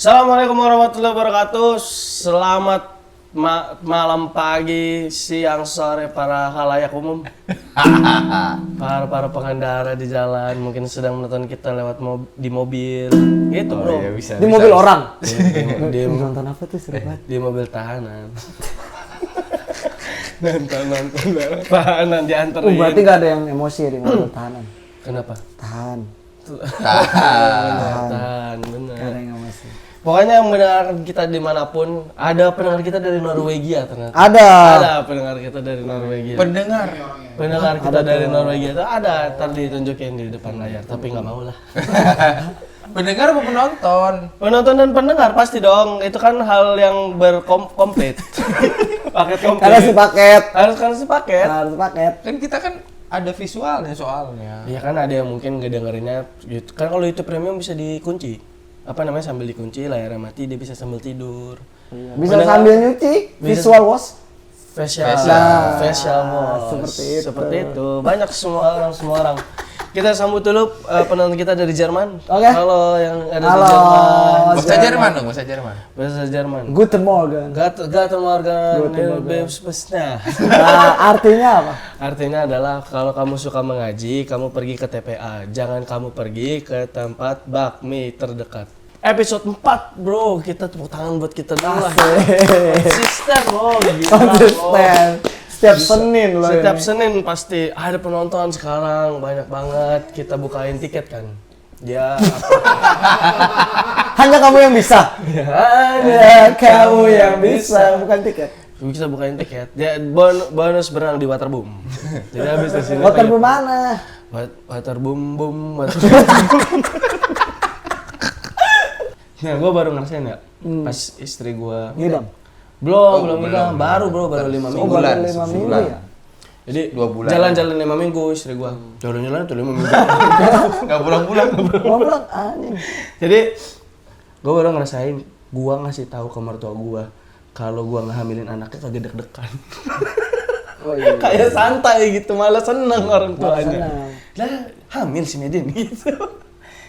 Assalamualaikum warahmatullahi wabarakatuh. Selamat malam, pagi, siang, sore para khalayak umum. para pengendara di jalan mungkin sedang menonton kita lewat di mobil. Gitu, Bro. Iya, bisa, di mobil orang. Di Nonton apa tuh seru banget? di mobil tahanan. nonton tahanan dianterin. Berarti gak ada yang emosi di mobil tahanan. Kenapa? Tahan. Tahan, bener. Gak ada yang emosi. Pokoknya yang mendengarkan kita dimanapun, ada pendengar kita dari Norwegia ternyata. Ada. Ada pendengar kita dari Norwegia. Pendengar kita dari Norwegia itu ada, ntar ditunjukin di depan layar, tapi nggak mau lah. pendengar apa penonton? Penonton dan pendengar pasti dong, itu kan hal yang berkomplit. Paket komplit. Karena si paket. Harus paket. Harus paket. Kan kita kan ada visualnya soalnya. Iya kan ada yang mungkin ngedengerinnya, kan kalau YouTube Premium bisa dikunci. Apa namanya, sambil dikunci layarnya mati dia bisa sambil tidur. Iya. Bisa sambil nyuci, visual wash. Facial wash. Seperti itu. Banyak semua orang. Kita sambut dulu penonton kita dari Jerman. Oke. Halo yang ada Halo. di Jerman. Bahasa Jerman dong, bahasa Jerman. Bahasa Jerman. Guten Morgen. Guten Morgen. Nah, Artinya apa? artinya adalah kalau kamu suka mengaji, kamu pergi ke TPA. Jangan kamu pergi ke tempat bakmi terdekat. Episode 4, bro. Kita tepuk tangan buat kita dulu lah. Konsisten, bro. Gila, Konsisten. Setiap Bisa. Senin loh. Setiap ini. Senin pasti ada penonton sekarang banyak banget. Kita bukain tiket kan. Ya. Hanya kamu yang bisa. Hanya kamu yang bisa, bukan tiket. Bisa bukain tiket. Ya bonus berenang di Waterboom. Jadi habis dari sini. Waterboom mana? Waterboom. Nah, gue baru ngerasain ya. Pas istri gue. Ngidam. Belum. Baru 5 minggu. Oh, baru 5 minggu ya. Jadi 2 bulan. Jalan-jalan 5 minggu istri gua. Jalan-jalan tuh 5 minggu. Enggak pulang-pulang. Pulang anjing. Jadi gua baru ngerasain gua ngasih tahu ke mertua gua kalau gua ngehamilin anaknya kagak deg-degan. Oh iya. Kayak santai gitu, malah seneng orang Malah tuanya. seneng. Lah, hamil si Medin gitu.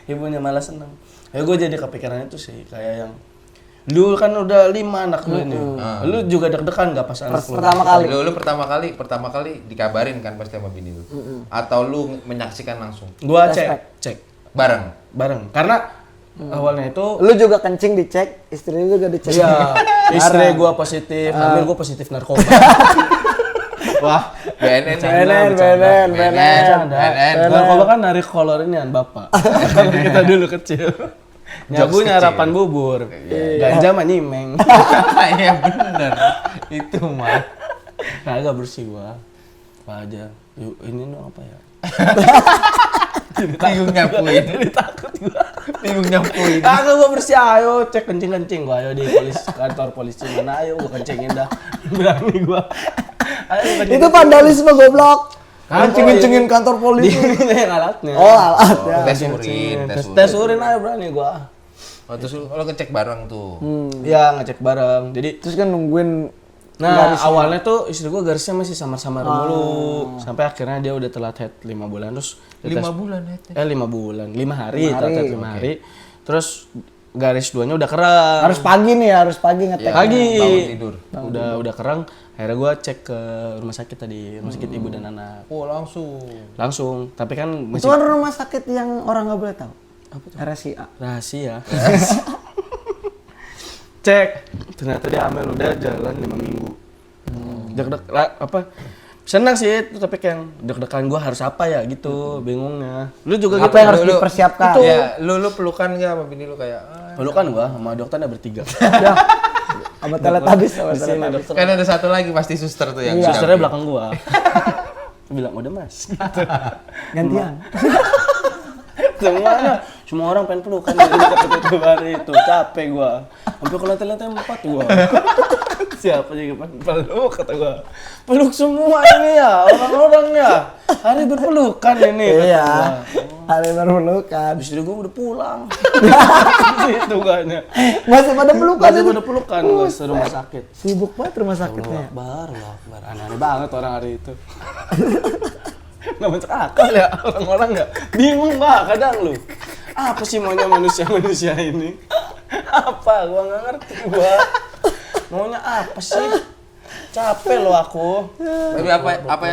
Ibunya malah seneng. Ya gua jadi kepikiran itu sih, kayak yang lu kan udah 5 anak lu ini. Lu juga deg-degan gak pas anak lu? Pertama kali. Lu pertama kali dikabarin kan pasti sama bini lu. Atau lu menyaksikan langsung? Gua cek Bareng. karena awalnya itu Lu juga kencing dicek, istri lu juga dicek. iya, istri gua positif, hamil gua positif narkoba. Wah, BNN. Narkoba kan narik kolorinian bapak. Kalau kita dulu kecil. Nyabu nyarapan bubur, ganja mah nyimeng. Iya bener. Itu mah. Kagak bersih gua. Apa aja. Yuk, ini no apa ya? Bingung nyapuin. Takut gua. Bingung nyapuin. Kagak gua bersih, ayo cek kencing gua, ayo di kantor polisi mana, ayo gua kencingin dah. Berani gua. Ayo, Itu vandalisme goblok. Ah, Kencing-kencingin kantor polisi. Ini yang alatnya. Oh, alat ya. Tes urin aja berani gua. Oh, terus lo ngecek bareng tuh. Ya ngecek bareng. Jadi Terus kan nungguin awalnya tuh istri gua garisnya masih samar-samar dulu. Sampai akhirnya dia udah telat head 5 bulan terus 5 bulan ya. 5 bulan. 5 hari telat head 5 hari. Terus garis 2-nya udah kerang. harus pagi ngetek. Pagi. Bangun tidur. Udah kerang. Akhirnya gua cek ke rumah sakit tadi, rumah sakit ibu dan anak. Oh, langsung. Langsung. Tapi kan Itu masih kan rumah sakit yang orang nggak boleh tahu. Apa tuh? RSIA. rahasia. Cek, ternyata dia hamil udah jalan 5 minggu. Senang sih itu, tapi kayak deg-degan gua harus apa ya gitu, bingungnya. Lu juga Apa gitu? yang harus dipersiapkan? Ya, lu pelukan enggak sama bini lu kayak Pelukan gua sama dokternya bertiga. Ya. Sama teletabis sama Di sini teletabis. dokter. kan ada satu lagi pasti suster tuh yang Susternya belakang gua. Bilang udah mas. Gantian. Semua orang pengen pelukan itu hari itu, capek gua. Sampai ke lantai-lantai 4 gua. Siapa juga pengen peluk kata gua. Peluk semua ini ya, orang-orang ya. Hari berpelukan ini. kata Iya. gua. Hari berpelukan. Habis itu gua udah pulang. Itu kayaknya. Masih pada pelukan Masih itu. pada pelukan gua ke rumah sakit. Sibuk banget rumah sakitnya. Akbar. Aneh-aneh banget orang hari itu. Nggak masuk akal ya orang-orang nggak bingung mbak kadang lu apa sih maunya manusia ini Apa? Gua nggak ngerti gua. Maunya apa sih? Capek loh aku. Tapi apa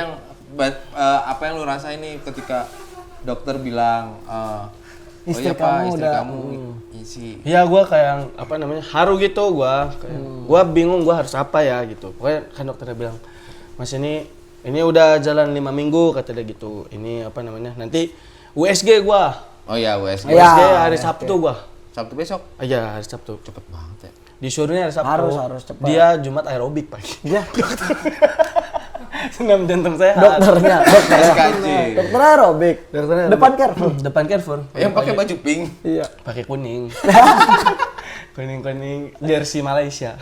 yang lu rasain nih ketika dokter bilang Istri oh iya Pak, kamu istri udah- kamu isi. Ya gua kayak apa namanya? Haru gitu gua. Kayak gua bingung gua harus apa ya gitu. Pokoknya kan dokternya bilang, "Mas ini udah jalan 5 minggu," kata dia gitu. Ini apa namanya? Nanti USG gua. Oh iya, USG. Iya. USG hari Sabtu gua. Sabtu besok. Iya, hari Sabtu. Cepet banget ya. Disuruhnya hari Sabtu. Harus cepat. Dia Jumat aerobik pagi. Ya, Senam jantung sehat. dokternya. SKJ. Dokter aerobik. Dokter aerobik. Depan Carrefour. Depan Carrefour. Yang pakai baju pink. Iya. Pakai kuning. Kuning jersey Malaysia.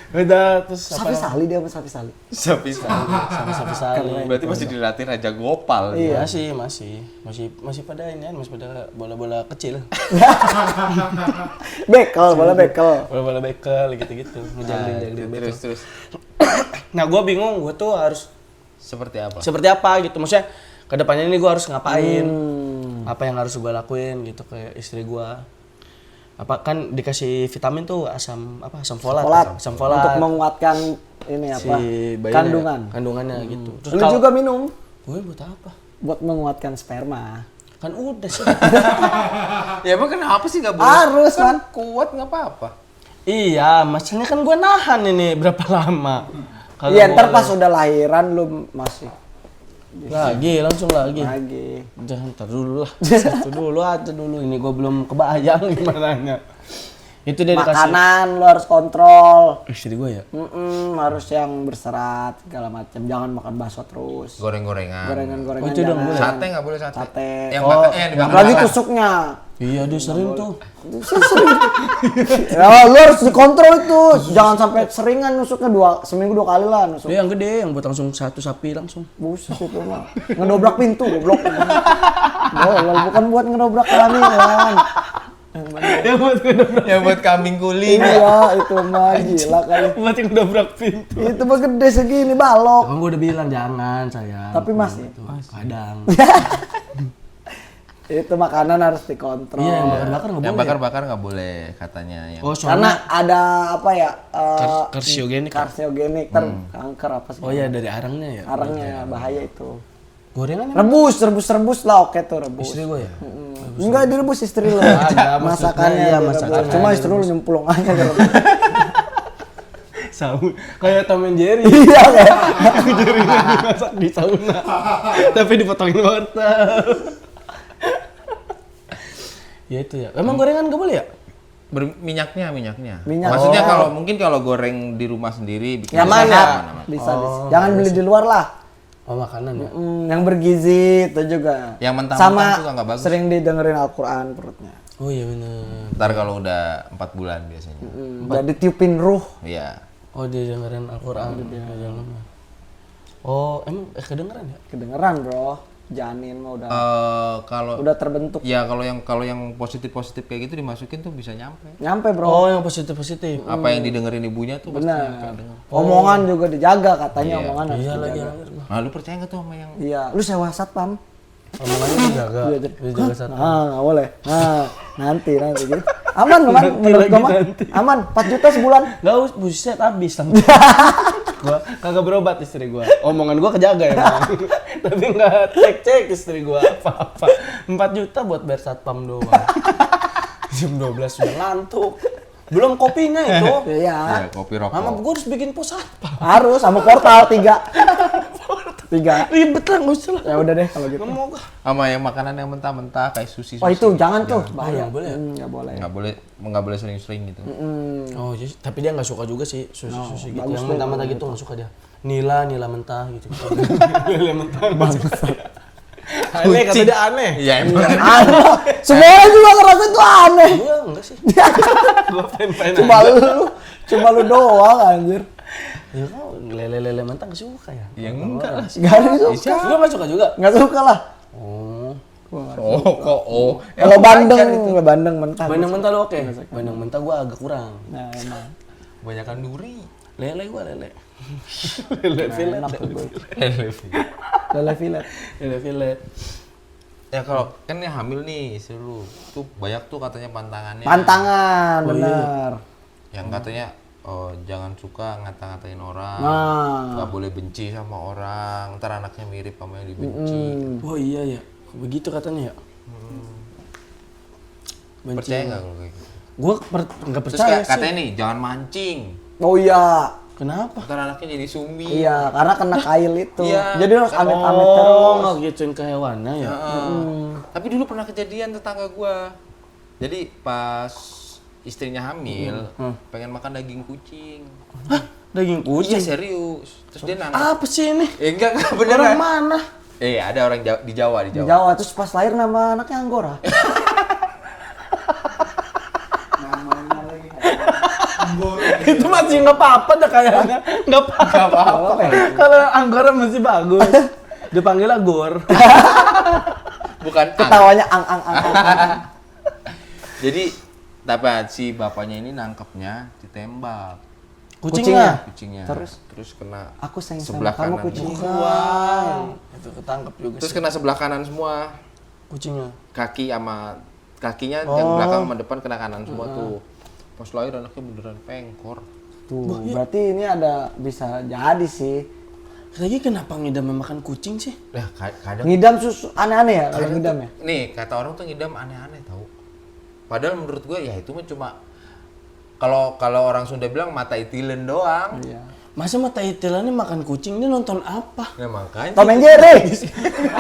Udah terus Sapi Sali dia sama Sapi Sali. Sapi sali. sama sapi sali. Berarti masih dilatih Raja Gopal. Iya. Masih pada ini kan, masih pada bola-bola kecil. Bekel, bola bekel. Bola-bola bekel gitu-gitu, ngejaglin bekel. Terus Nah, gua bingung, gua tuh harus seperti apa? seperti apa gitu. Maksudnya kedepannya ini gua harus ngapain? Apa yang harus gua lakuin gitu ke istri gua? Apa kan dikasih vitamin tuh asam folat. Asam folat. Untuk menguatkan ini Si apa? bayinya, Kandungan. kandungannya gitu. Lu juga minum gue buat apa? buat menguatkan sperma. Kan udah sih. Ya emang kenapa sih nggak boleh? Harus, kan Man. kuat nggak apa-apa. Iya, masalahnya kan gue nahan ini berapa lama. Kagak Iya, ntar boleh. pas udah lahiran lu masih langsung lagi. lagi. Jangan ntar dulu lah. Satu dulu aja dulu. Ini gue belum kebayang gimana. Itu dia dikasih. Makanan lu harus kontrol. Istri gue ya. Harus yang berserat segala macam. Jangan makan bakso terus. Goreng-gorengan. Gorengan-gorengan Oh, itu dong, jangan. boleh. Sate nggak boleh sate. Sate. Yang Oh, makan yang dibakar. Apalagi tusuknya. Iya, dia sering tuh. Ya, lu harus dikontrol itu. Jangan sampai seringan nusuknya seminggu 2 kali lah nusuk. Dia yang gede, yang buat langsung satu sapi langsung. Buset itu mah. Ngedobrak pintu goblok. Bukan buat ngedobrak kehamilan. Yang buat Yang buat kambing guling. Iya, itu mah gila kali. buat yang dobrak pintu. Itu mah gede segini balok. Kan gue udah bilang jangan sayang. Tapi masih. Kadang. Itu makanan harus dikontrol. Iya, yang bakar-bakar nggak Yang boleh. bakar-bakar nggak boleh katanya. Yang Oh, Karena soalnya ada apa ya? karsiogenik. Karsiogenik, kanker apa sih? Oh iya, dari arangnya ya. Arangnya bahaya itu. Gorengan Rebus lah, oke tuh rebus. istri gue ya. Enggak direbus istri lo. Ada, Masakannya iya, direbus. masakannya Cuma istri lu nyemplung aja direbus. Sauna. Kayak Tom and Jerry. Iya kayak. Jerrynya dimasak di sauna. Tapi dipotongin wortel. Ya itu ya. Emang gorengan gak boleh ya? minyaknya. Minyak. Maksudnya kalau goreng di rumah sendiri bikin Nyaman sehat, ya? aman. Bisa. Jangan beli di luar lah. Oh, makanan ya. Yang bergizi itu juga. Yang mentah-mentah Sama tuh nggak bagus. sering didengerin Al-Quran perutnya. Oh iya bener. Ntar kalau udah 4 bulan biasanya. Jadi tiupin ruh. Iya. Oh dia dengerin Al-Quran di dalamnya. Oh emang kedengeran ya? Kedengeran bro. Janin mah Kalau udah terbentuk. ya kalau yang positif kayak gitu dimasukin tuh bisa nyampe. Nyampe bro. Oh yang positif. Apa yang didengerin ibunya tuh pasti nyampe. Benar. Omongan juga dijaga katanya omongan harus Iya lagi dijaga. anjir. Nah, lu percaya nggak tuh sama yang Iya, lu sewa satpam. Omongannya dijaga. Dijaga satu. Nggak boleh. Nanti gitu. Aman menurut gua mah. Aman, 4 juta sebulan. Gak buset habis langsung. Gua kagak berobat istri gua. Omongan gua kejaga emang. Tapi enggak cek istri gua apa-apa. 4 juta buat bayar satpam doang. Jam 12 sudah ngantuk. Belum kopinya itu. Iya. ya, kopi rokok. Mama gua harus bikin pos apa? Harus sama portal 3. 3. Ribet lah, nggak usah lah. Ya udah deh kalau gitu. Nggak mau gua. Sama yang makanan yang mentah-mentah kayak sushi. Oh itu jangan tuh, bahaya. nggak boleh ya? Nggak boleh. Nggak boleh sering-sering gitu. Oh, jadi, tapi dia nggak suka juga sih sushi gitu. bagus Yang tuh mentah-mentah gitu nggak suka dia. Nila mentah gitu. Nila mentah. Aneh kata dia aneh. Iya emang. Aneh. Semuanya juga ngerasa itu aneh. Gua enggak sih. Gua pengen Cuma lu doang anjir. Ya kau lele mentah nggak suka ya? Ya enggak lah. Gak ada yang suka. Gua nggak suka juga. Nggak suka lah. Oh. Oh. Kalau bandeng mentah. Bandeng mentah lo oke. Bandeng mentah gua agak kurang. Nah emang. Banyakan duri. Lele gua lele. Lele fillet. Enak tuh gue. Lele. Lele fillet. Lele fillet. Ya kalau kan yang hamil nih istri lu tuh banyak tuh katanya pantangannya. Pantangan, Oh, iya. bener. Yang katanya jangan suka ngata-ngatain orang. Nah. Nggak boleh benci sama orang. Ntar anaknya mirip sama yang dibenci. Oh iya ya, begitu katanya ya. Benci. Percaya nggak kalau kayak gitu? Gue nggak Terus percaya sih. katanya nih jangan mancing. Oh iya. Kenapa? Ntar anaknya jadi sumbi. Iya, karena kena kail itu. Iya. Jadi harus amit-amit Oh, terus. nggak gituin ke hewannya ya? Tapi dulu pernah kejadian tetangga gua. Jadi pas istrinya hamil, pengen makan daging kucing. Hah? Daging Iya kucing? serius. Terus dia nangkep. Apa sih ini? Enggak Orang beneran. mana? Ada orang di Jawa. Di Jawa, terus pas lahir nama anaknya Anggora. Itu masih nggak apa-apa dah kayaknya. Nggak apa-apa. Kalau Anggora masih bagus. Dipanggil Agor. Bukan ang. Ketawanya ang. Jadi dapat si bapaknya ini nangkepnya ditembak Kucingnya? kucingnya. Terus kena Aku sayang sama sebelah kamu kanan. kucing. Wah, itu ketangkep juga Terus sih. kena sebelah kanan semua. Kucingnya. Kaki sama kakinya yang belakang sama depan kena kanan semua tuh. Pas lahir anaknya beneran pengkor. Tuh, berarti ini ada bisa jadi sih. Lagi kenapa ngidam makan kucing sih? Lah kadang Ngidam susu aneh-aneh ya kalau kadang ngidam tuh- ya. Nih kata orang tuh ngidam aneh-aneh tahu. Padahal menurut gue ya itu mah cuma kalau orang Sunda bilang mata itilen doang. Iya. Masa mata itilannya makan kucing, dia nonton apa? Ya makanya. Tom and Jerry.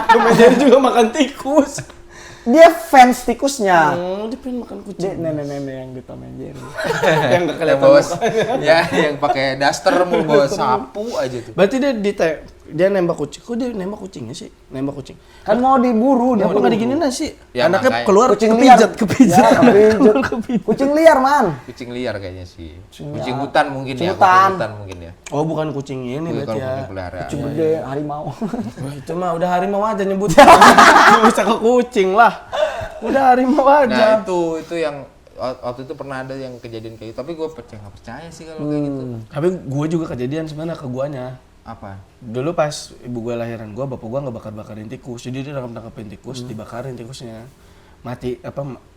Kemudian juga makan tikus. Dia fans tikusnya. Dia pengen makan Dia kucing. nenek-nenek yang di Tom and Jerry. Yang nggak Yang kelihatan bawa mukanya. ya yang pakai daster mulu bawa sapu aja tuh. Berarti dia nembak kucing. Kok dia nembak kucingnya sih? Nembak kucing. Kan mau diburu dia. Kenapa nggak diginiin sih? Ya, Anaknya makanya. keluar Kucing kepijat, liar. kepijat. Ya, kepijat. Kucing liar, Man. Kucing liar kayaknya sih. Kucing hutan mungkin Kucing ya. hutan. Kucing hutan mungkin ya. Oh, bukan kucing ini Bukan berarti ya. kucing peliharaan. Kucing gede, harimau. Wah, itu mah udah harimau aja nyebutnya. Nggak bisa ke kucing lah. Udah harimau aja. Nah itu yang waktu itu pernah ada yang kejadian kayak gitu. Tapi gue nggak percaya sih kalau kayak gitu. Tapi gue juga kejadian sebenarnya ke guanya. Apa? Dulu pas ibu gue lahiran gue, bapak gue ngebakar-bakarin tikus. Jadi dia nangkep-nangkepin tikus, dibakarin tikusnya. Mati,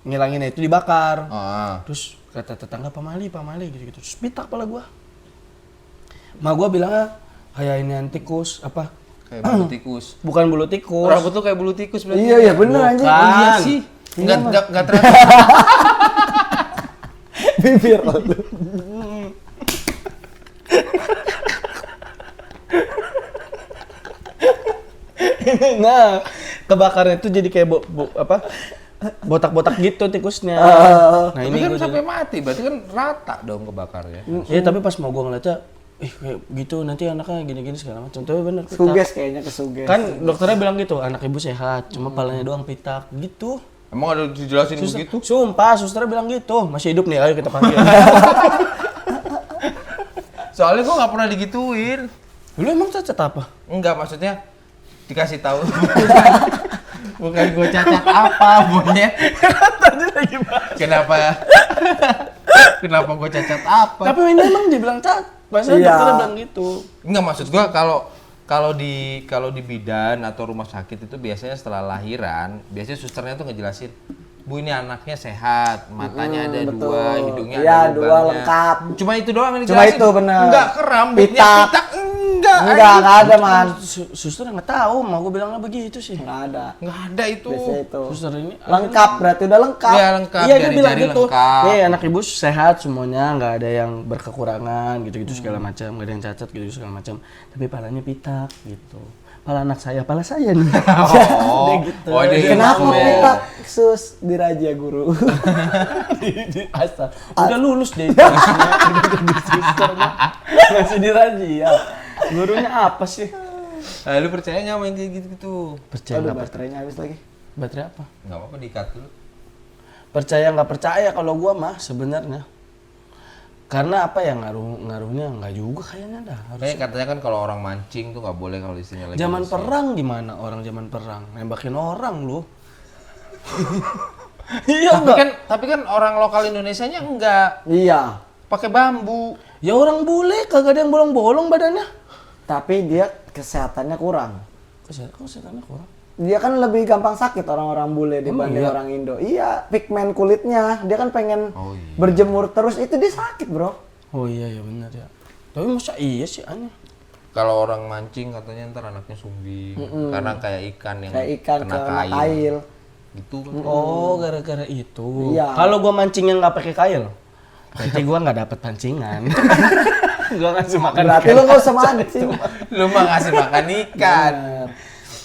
ngilanginnya itu dibakar. Ah. Terus kata tetangga, pamali gitu-gitu. Terus pitak pala gue. Ma gue bilangnya, kayak ini tikus, Kayak bulu tikus. bukan bulu tikus. Rambut lu kayak bulu tikus berarti. Iya, bener anjing. Bukan. Oh, iya sih. Enggak ternyata. Bibir lu. Nah, kebakarnya itu jadi kayak botak-botak gitu tikusnya. Nah, Ini ini kan gue sampai mati, berarti kan rata dong kebakarnya. iya, tapi pas mau gue ngeliatnya, kayak gitu nanti anaknya gini-gini segala macam. Tapi bener pitak. Suges kayaknya kesuges. Kan dokternya bilang gitu, anak ibu sehat, cuma palanya doang pitak gitu. Emang ada dijelasin begitu? Sumpah, susternya bilang gitu. Masih hidup nih, ayo kita panggil. Soalnya gua nggak pernah digituin. Lu emang cacat apa? Enggak, maksudnya dikasih tahu. Bukan gua cacat apa, monyet. Tadi lagi bahas. Kenapa gua cacat apa? Tapi ini emang dibilang cacat. Maksudnya Iya. dokternya bilang gitu. Enggak, maksud gua kalau di bidan atau rumah sakit itu biasanya setelah lahiran, biasanya susternya tuh ngejelasin, Bu ini anaknya sehat, matanya ada betul. dua, hidungnya Iya, ada dua lubangnya. lengkap. Cuma itu doang yang Cuma dijelasin. itu, bener. Enggak keram, rambutnya Pitak. pitak, enggak. Enggak ada, Man. Suster nggak tahu, mau gue bilangnya begitu sih. Enggak ada. Enggak ada itu. Biasanya itu. Suster ini Lengkap, berarti udah lengkap. Iya lengkap, iya dia bilang jari-jari gitu. lengkap. Nih anak ibu sehat semuanya, nggak ada yang berkekurangan gitu-gitu segala macam, nggak ada yang cacat gitu segala macam. Tapi palanya pitak gitu. Pala anak saya, pala saya nih. Oh, Dia gitu. oh, dia Kenapa gitu. pitak sus diraja guru? di asal. Udah lulus deh. Udah jadi susternya. Masih dirajia. Gurunya apa sih? Lu percaya nggak main kayak gitu? Percaya Aduh, nggak baterainya habis lagi. baterai apa? Nggak apa-apa di-cut dulu. Percaya nggak percaya kalau gua mah sebenarnya. Karena apa ya ngaruhnya nggak juga kayaknya dah. Kayak katanya kan kalau orang mancing tuh nggak boleh kalau istrinya lagi. Zaman mancing. perang gimana orang zaman perang nembakin orang lu. Iya Tapi kan orang lokal Indonesianya enggak Iya. pakai bambu. Ya orang bule kagak ada yang bolong-bolong badannya. Tapi dia kesehatannya kurang. kesetannya kurang? Dia kan lebih gampang sakit orang-orang bule dibanding iya? orang Indo. Iya, pigmen kulitnya. Dia kan pengen Oh, iya. berjemur terus, itu dia sakit, bro. Oh iya ya benar ya. Tapi masa iya sih aneh. Kalau orang mancing katanya ntar anaknya sumbing karena kayak ikan yang Kayak ikan kena kena kail. kail. Gitu kan. Oh gara-gara itu. Iya. Kalau gua mancingnya nggak pakai kail, berarti gua nggak dapet pancingan. Gua ngasih makan. Berarti ikan. lu nggak usah mancing. Lu mah ngasih makan ikan. Bener.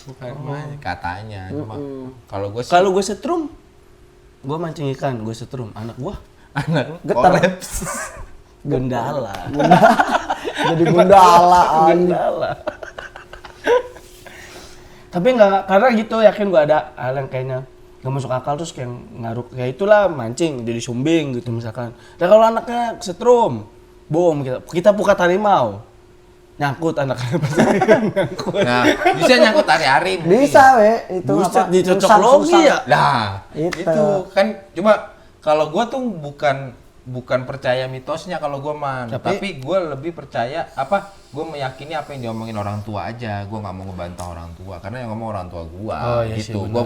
Bukan mancing, katanya. Cuma kalau gue sih Kalau gue setrum, gue mancing ikan, gue setrum. Anak gue anak Getar. kolaps. gundala. Jadi gundala anjing. Gundala. Tapi nggak, karena gitu yakin gue ada hal yang kayaknya nggak masuk akal terus kayak ngaruh kayak itulah mancing jadi sumbing gitu misalkan. Dan kalau anaknya setrum, bom kita pukat harimau, nyangkut anaknya pasti nyangkut. Nah, bisa nyangkut hari-hari. Bisa we, itu Buset, apa? dicocok Sungsang, logi sungsang. ya? Nah, Itu. itu kan cuma kalau gua tuh bukan percaya mitosnya kalau gua mah, tapi gua lebih percaya gua meyakini apa yang diomongin orang tua aja. Gua nggak mau ngebantah orang tua karena yang ngomong orang tua gua Oh, iya sih, gitu. Gua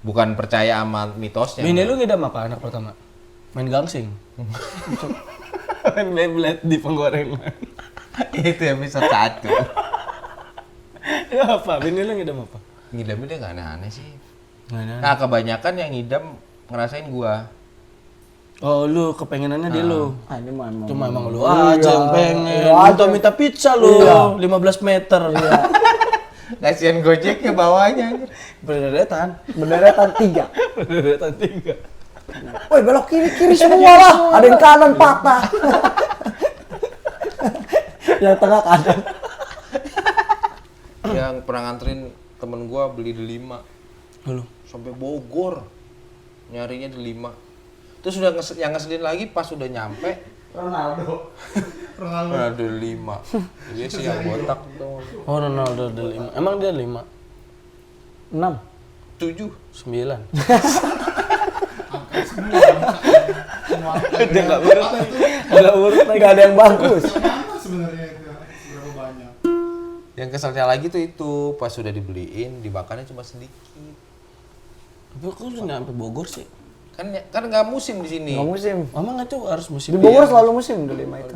bukan percaya sama mitosnya. Bini lu ngidam apa anak pertama? Main gangsing. Main Beyblade di penggorengan. Itu episode 1. Ya apa? Bini lu ngidam apa? Ngidamnya dia nggak aneh-aneh sih. Nggak Nah, kebanyakan yang ngidam ngerasain gua. Oh lu kepengenannya di lu. Ah, ini mah emang. Cuma emang lu Iya, aja yang pengen. lu aja. Minta pizza lu. Iya. 15 meter. Iya. Kasihan Gojeknya bawahnya. Berderetan. Bendera 3. Berderetan 3. Woi, belok kiri semua lah. Ada yang kanan patah. Yang tengah kanan. Yang pernah nganterin temen gua beli delima Lu. sampai Bogor. Nyarinya delima. Terus yang ngeselin lagi pas udah nyampe Ronaldo. Ronaldo 5. Dia sih yang botak tuh. Oh Ronaldo ada 5. Emang dia 5? 6. 7. 9. Dia nggak urut lagi. Nggak urut lagi. Gak ada yang bagus. Sebenarnya itu berapa banyak? Yang keselnya lagi tuh itu pas sudah dibeliin dimakannya cuma sedikit. Tapi kok lu nyampe Bogor sih? Kan nggak musim di sini. Nggak musim. Emang nggak tuh harus musim. Di Bogor selalu musim delima itu.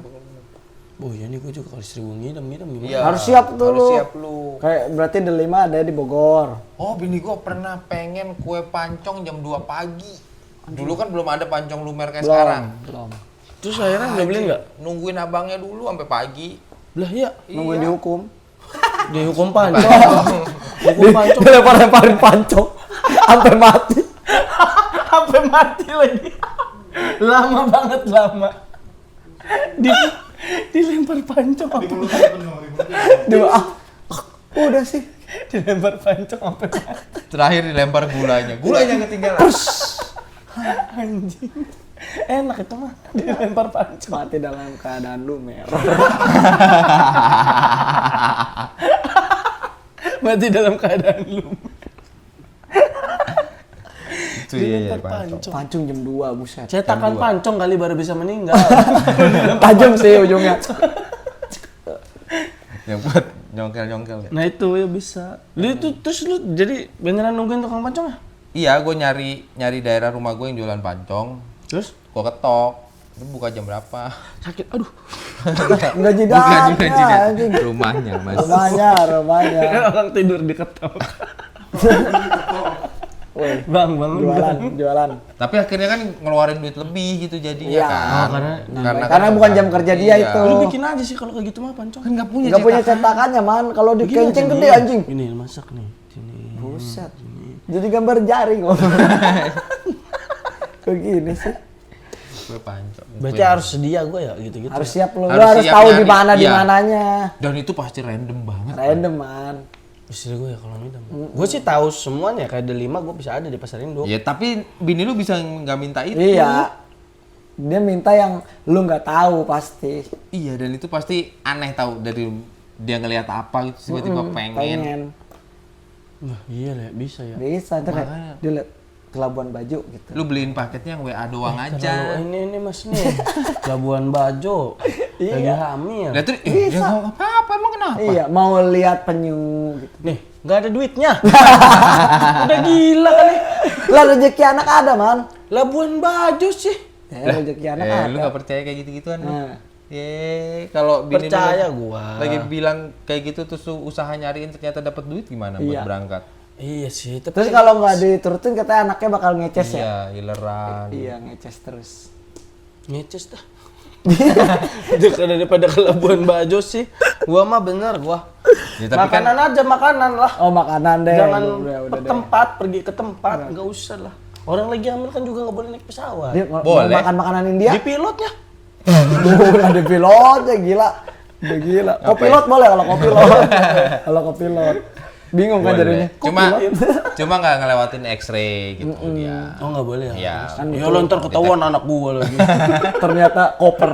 Oh iya nih gue juga kalau 1000 ngidam gimana? Iya, Harus siap tuh harus lu. siap lu. Kayak berarti delima ada di Bogor. Oh, bini gua pernah pengen kue pancong jam 2 pagi. Dulu kan belum ada pancong lumer kayak sekarang. Belum. Terus akhirnya udah beli nggak? Nungguin abangnya dulu sampai pagi. Lah iya. Nungguin dihukum. Dihukum pancong. Hukum pancong. Dilempar-lemparin pancong sampai mati. Sampai mati lagi. Lama banget lama. Dilempar pancong Di sampai mulutnya penuh, di mulutnya. Dua. Udah sih. dilempar pancong sampai mati. Terakhir dilempar gulanya. Gulanya ketinggalan. Anjing. Enak itu mah dilempar pancong. Mati dalam keadaan lu merah. Mati dalam keadaan lu. Itu iya Dilempar pancong. Pancung jam 2, buset. Cetakan pancong kali baru bisa meninggal. Tajam sih ujungnya. Yang buat nyongkel-nyongkel ya. Nah itu ya bisa. Lu itu terus lu jadi beneran nungguin tukang pancong ya? Iya, gue nyari daerah rumah gue yang jualan pancong. Terus Gue ketok. Itu buka jam berapa? sakit. Aduh. Enggak jidat. anjing. Rumahnya, Mas. Rumahnya. Orang tidur diketok. Woi, Bang, jualan. Tapi akhirnya kan ngeluarin duit lebih gitu jadinya Iya. kan. Oh, karena bukan jam kerja dia itu. Lu bikin aja sih kalau kayak gitu mah pancong. Kan nggak punya Enggak punya cetakannya, Man. Kalau di Begini kencing aja gede nih. anjing. Ini masak nih. Sini. Buset. Jadi gambar jari kok. Begini sih. Kue pancong. Berarti harus sedia gue ya gitu-gitu. Harus ya? siap lu. Lu Harus harus siap tahu nyari. di mana di Iya. mananya. Dan itu pasti random banget. Random, Man. Istri gue ya kalau ngidam. Gue sih tahu semuanya kayak delima gue bisa ada di pasar Indo. Ya tapi bini lu bisa nggak minta itu. Iya. Dia minta yang lu nggak tahu pasti. Iya, dan itu pasti aneh tahu dari dia ngelihat apa gitu tiba-tiba pengen. Wah iya lah bisa ya. Bisa ntar kayak Makanya. dia liat ke Labuan Bajo gitu. Lu beliin paketnya yang WA doang Terlalu aja. ini mas nih. Labuan Bajo. Lagi hamil. Lihat tuh, dia nggak apa-apa emang kenapa? Iya, mau lihat penyu gitu. Nih, nggak ada duitnya. Udah gila kali. Lah rezeki anak ada, Man. Labuan Bajo sih. Ya, rezeki anak Lu ada. gak percaya kayak gitu-gituan? Nah. Kalau bini Percaya lu gua. lagi bilang kayak gitu terus lu usaha nyariin ternyata dapat duit gimana buat Iya. berangkat? Iya sih, tapi Terus kalau nggak diturutin katanya anaknya bakal ngeces ya. Iya, ileran. Iya, ngeces terus. ngeces dah. Daripada ke Labuan Bajo sih. Gua mah bener gua. Ya, tapi Makanan aja makanan lah. Oh, makanan deh. Jangan Udah ke deh. tempat, pergi ke tempat, nggak usah lah. Orang lagi hamil kan juga nggak boleh naik pesawat. Dia mau Boleh. makan makanan India. Di pilotnya. Udah ada pilotnya gila. Udah gila. Kopilot boleh kalau kopilot. Kalau kopilot. Bingung kan jadinya. Cuma nggak ngelewatin X-ray gitu dia. Oh nggak boleh ya? Iya. Ya lo ntar ketahuan anak gua lagi. Ternyata koper.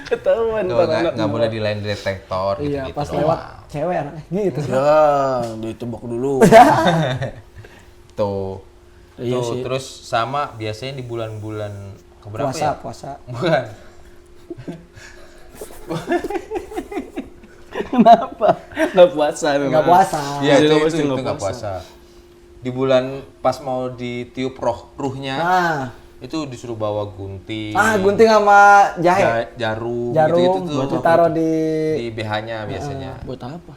Ketahuan ntar anak Nggak boleh di line detektor gitu. Iya, pas lewat cewek anaknya gitu. Ya, ditebak dulu. Tuh. Iya Tuh, sih. terus sama biasanya di bulan-bulan keberapa Puasa, ya? puasa. Bukan. Kenapa? Nggak puasa memang. Enggak puasa. Iya, Jadi itu lo mesti nggak nggak puasa. Di bulan pas mau ditiup ruhnya, Nah, itu disuruh bawa gunting. gunting sama jahe. Jarum, Jarum gitu-gitu tuh. ditaruh di Di BH-nya biasanya. Buat apa?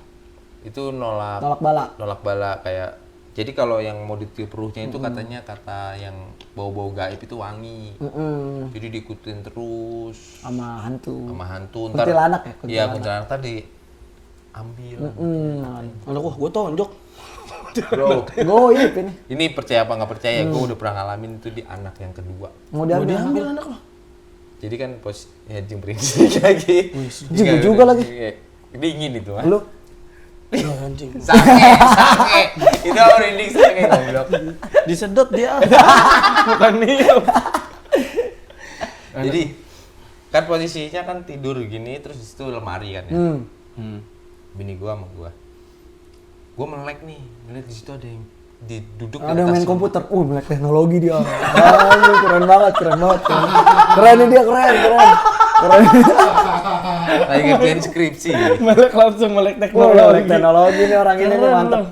Itu nolak nolak bala. nolak bala kayak. Jadi kalau yang mau ditiup ruhnya itu katanya kata yang bau-bau gaib itu wangi. Jadi diikutin terus Sama hantu. sama hantu. Kuntilanak ya, Iya, kuntilanak tadi ambil. Anak gua tonjok. Bro, Goib ini. ini percaya apa nggak percaya? Gue udah pernah ngalamin itu di anak yang kedua. Mau Mau diambil. diambil anak lo. Jadi kan jing prinsip lagi. Jing juga lagi. Dingin itu, kan? Lu Oh, anjing. Sange. Itu merinding sange goblok. Disedot dia. Bukan niup. Jadi kan posisinya kan tidur gini terus di situ lemari kan ya. Bini gua sama gua. Gua melek nih, ngeliat di situ ada yang duduk ada yang main komputer. Melek teknologi dia. Keren banget, keren banget. Keren nih dia, keren. lagi ngerjain skripsi. Melek langsung melek Melek teknologi. teknologi nih orang ini nih Keren mantap. loh.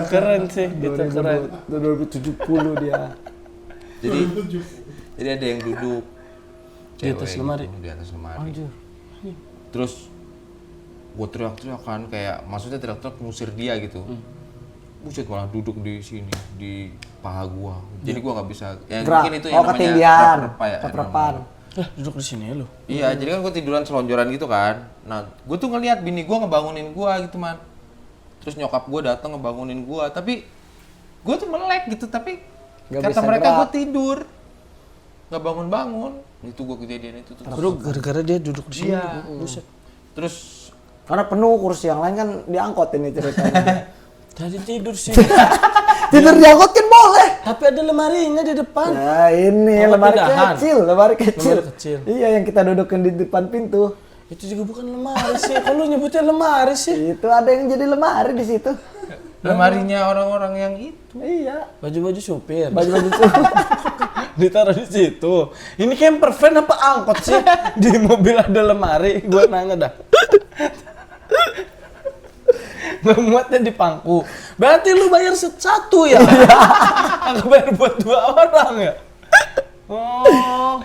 Keren sih, gitu keren. 2070 dia. Jadi ada yang duduk Di atas cewek lemari? gitu, di atas lemari. Terus gue teriak-teriak kan kayak maksudnya teriak-teriak ngusir dia gitu. Buset malah duduk di sini di paha gua. Jadi gua nggak bisa. Ya Gerak. mungkin itu yang namanya Ketindihan. rep-repa ya, Keprepan. Duduk di sini lo. Iya, jadi kan gua tiduran selonjoran gitu kan. Nah, gua tuh ngeliat bini gua ngebangunin gua gitu man. Terus nyokap gua datang ngebangunin gua, tapi gua tuh melek gitu, tapi Nggak kata bisa mereka gerak. gua tidur. Nggak bangun-bangun. Itu gua kejadian itu tuh. Bro, gara-gara dia duduk di sini. Iya. Buset. Terus Karena penuh kursi yang lain kan diangkot ini ceritanya. Tadi tidur sih. Tidur diangkot kan boleh. Tapi ada lemarinya di depan. Nah ini Oh, lemari pindahan. kecil, lemari kecil. Lemari kecil. Iya yang kita dudukin di depan pintu. Itu juga bukan lemari sih. Kalau nyebutnya lemari sih. Itu ada yang jadi lemari di situ. lemarinya orang-orang yang itu. Iya. Baju-baju supir. Baju-baju itu. Ditaruh di situ. Ini camper van apa angkot sih? Di mobil ada lemari. Gua nanya dah. Nggak muatnya di pangku. Berarti lu bayar satu ya? Nggak bayar buat 2 orang ya? Oh.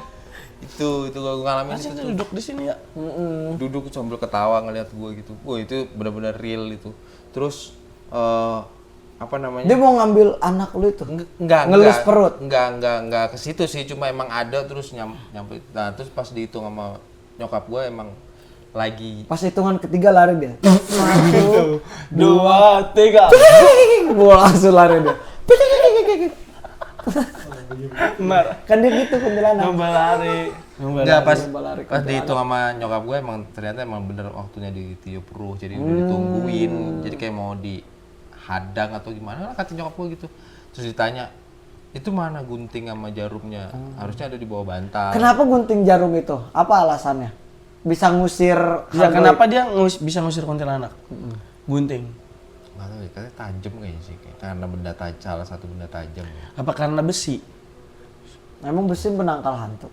Itu gua ngalamin Masih itu tuh. duduk di sini ya? Duduk sambil ketawa ngeliat gue gitu. Wah itu benar-benar real itu. Terus apa namanya? Dia mau ngambil anak lu itu. Enggak, Ngelus perut. Enggak ke situ sih, cuma emang ada terus nyampe. Nah, terus pas dihitung sama nyokap gue emang lagi Pas hitungan ketiga lari dia. 1, 2, 3. Gua langsung lari dia. Marah. Kan dia gitu kuntilanak. Nambah lari. enggak pas lari pas dihitung sama nyokap gue emang ternyata emang bener waktunya ditiup ruh. Jadi udah ditungguin. Jadi kayak mau dihadang atau gimana lah kata nyokap gue gitu. Terus ditanya, "Itu mana gunting sama jarumnya? Harusnya ada di bawah bantal." Kenapa gunting jarum itu? Apa alasannya? Bisa ngusir Ya hal kenapa dia bisa ngusir kuntilanak? Gunting. Nggak tahu ya, katanya tajam kayaknya sih. Karena benda tajam, salah satu benda tajam. Apa karena besi? gaib? Emang besi penangkal hantu.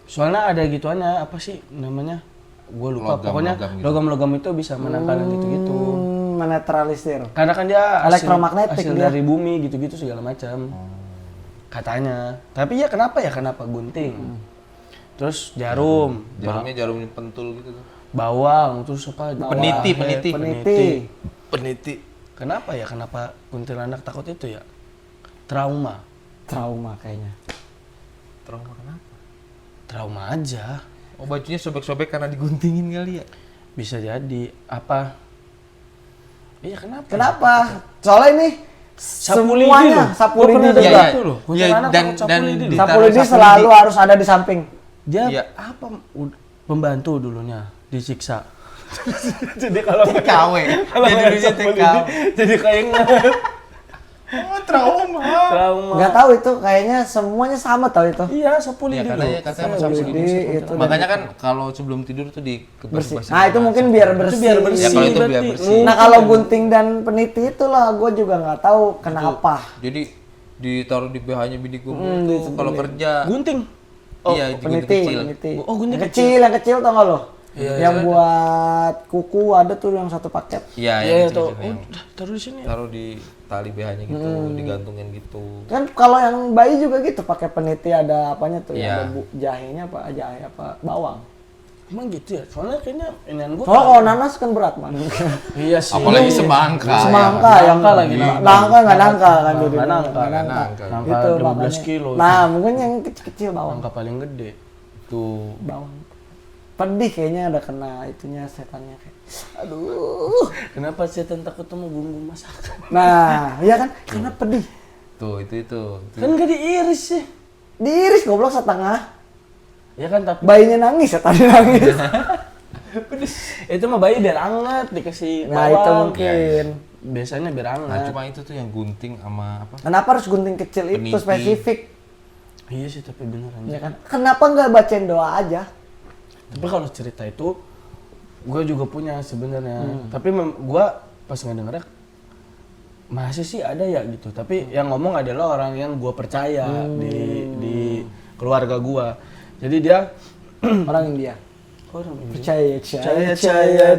Soalnya ada gituannya, apa sih namanya? Gue lupa, pokoknya gitu. logam-logam itu bisa menangkal yang gitu-gitu. Menetralisir. Karena kan dia Elektromagnetik hasil dia. dari bumi gitu-gitu segala macam. Katanya. Tapi ya kenapa gunting? Terus jarum, Jarumnya jarum pentul gitu tuh. bawang, terus apa? Peniti. Peniti. Kenapa kuntilanak takut itu ya? Trauma Kayaknya. Trauma kenapa? Trauma aja. Oh bajunya sobek-sobek karena diguntingin kali ya? Bisa jadi. Apa? Iya kenapa? Kenapa? Soalnya ini Sapu lidi semuanya loh. sapu Gua lidi pernah juga. dengar Iya, itu loh. iya, Kuntilanak dan takut sapu lidi loh. ditaruh Sapu lidi sapu selalu lidi. harus ada di samping. Dia Iya. apa? Pembantu dulunya disiksa. Jadi kalau TKW. Dia dulunya TKW. jadi kayak ingat Oh trauma. trauma. Nggak tahu itu kayaknya semuanya sama tahu itu. Iya, sapu Ya lidi katanya loh. sama Sapu sapu lidi lidi. itu Makanya kan kalau sebelum tidur tuh bersih. dikeber-bersihin. Nah itu mungkin biar bersih. biar bersih. Ya kalau itu biar berarti. bersih. Nah kalau gunting dan peniti itulah gue juga nggak tahu kenapa. Jadi ditaruh di BH-nya bini gue disembelih. kalau kerja. Gunting. Iya, digunting Peniti, kecil. peniti. Oh, gunting yang kecil tau nggak lo? Iya, yang buat kuku ada tuh yang satu paket. Iya, Iya, yang tuh. kecil-kecil yang Taruh di sini. taruh di tali BH-nya gitu, digantungin gitu. Kan kalau yang bayi juga gitu pakai peniti ada apanya tuh Iya. ada jahenya jahe apa bawang. Emang gitu ya? Soalnya kayaknya inian gua. Kalau nanas kan berat man. Iya sih. Apalagi semangka. Semangka ya. yang Nangka lagi, nangka nggak nangka kan jadi Nangka. Nangka. Nangka Itu 12 makanya. kilo. Nah mungkin yang kecil-kecil bawang. Angka paling gede. Tuh. Bawang. Pedih kayaknya ada kena itunya setannya kayak. Aduh. Kenapa setan takut sama bumbu masakan? Nah, iya kan? Karena pedih. Tuh, itu. Kan gak diiris sih. Diiris goblok setengah. Ya kan tapi Bayinya nangis, setannya nangis. itu mah bayi biar hangat dikasih Nah, bawang. itu mungkin. Biasanya biar Nah, hangat. cuma itu tuh yang gunting sama apa? Kenapa harus gunting kecil itu Peniti. spesifik? Iya sih tapi beneran. Ya kan? Kenapa nggak bacain doa aja? Tapi kalau cerita itu gue juga punya sebenarnya. Tapi gue pas ngedengernya masih sih ada ya gitu. Tapi yang ngomong adalah orang yang gue percaya di keluarga gue. Jadi dia Orang India. orang ini. Percaya.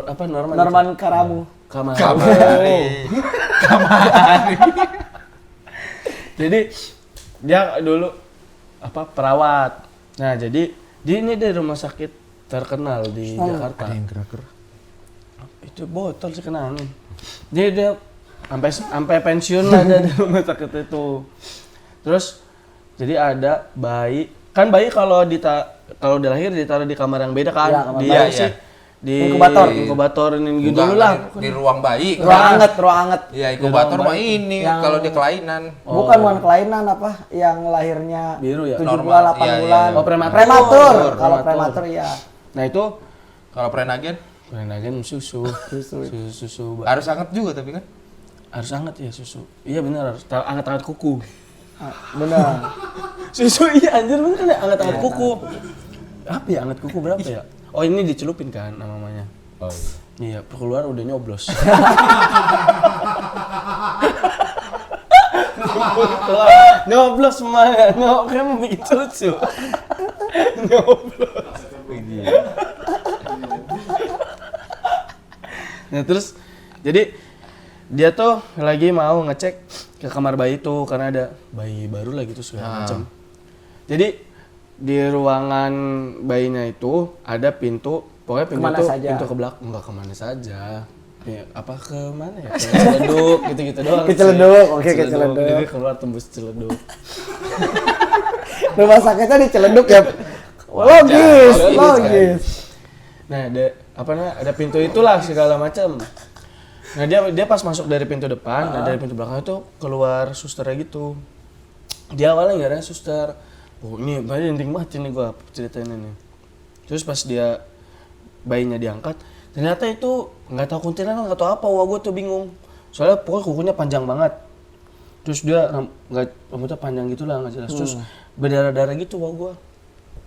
Apa Norman? Norman Karamu. Kamari. Jadi dia dulu apa perawat. Nah jadi dia ini dari rumah sakit terkenal di Jakarta. Ada yang gerak-gerak. Itu botol sih kenal nih. Jadi dia sampai pensiun lah dia di rumah sakit itu. Terus jadi ada bayi, kan bayi kalau udah lahir ditaruh di kamar yang beda kan? Iya, kamar di bayi. apa sih? Iya. Di Inkubator. ini gitu Enggak, dulu lah. di ruang bayi. Ruang anget. Iya, inkubator mah ini Yang- kalau dia kelainan. Bukan kelainan apa? Yang lahirnya Biru ya? 7 Normal. bulan, 8 Iya, bulan. iya. Oh, prematur. Prematur. Kalau Prematur. prematur iya. Nah itu Kalau prenagen Renagen susu. Susu. harus hangat juga tapi kan. Harus hangat ya susu. Iya benar harus hangat-hangat kuku. Benar. Susu iya anjir bener kan ya hangat-hangat kuku. Apa ya hangat kuku berapa ya? Oh ini dicelupin kan namanya. Oh iya. Iya, keluar udah nyoblos. Keluar, nyoblos semuanya. Kayak mau bikin lucu. Nyoblos. Nah terus, jadi dia tuh lagi mau ngecek ke kamar bayi itu karena ada bayi baru lah gitu segala macam. Jadi di ruangan bayinya itu ada pintu, pokoknya pintu Kemana tuh saja? pintu ke belakang, enggak kemana saja. Ya, apa ke mana ya? Ke Ciledug gitu-gitu doang. Ke sih. Ciledug, oke, ke Ciledug. Jadi keluar tembus Ciledug. Rumah sakitnya di Ciledug ya. Logis. Nah, ada pintu itulah segala macam. Nah, dia pas masuk dari pintu depan, nah dari pintu belakang itu keluar susternya gitu. Dia awalnya nggak ada suster. Oh, ini bayi penting banget ini gua ceritain ini. Terus pas dia bayinya diangkat, ternyata itu nggak tahu kuntilanak, nggak tahu apa, wah gua tuh bingung. Soalnya pokoknya kukunya panjang banget. Terus dia rambutnya panjang gitu lah, nggak jelas. Terus berdarah-darah gitu wah gua.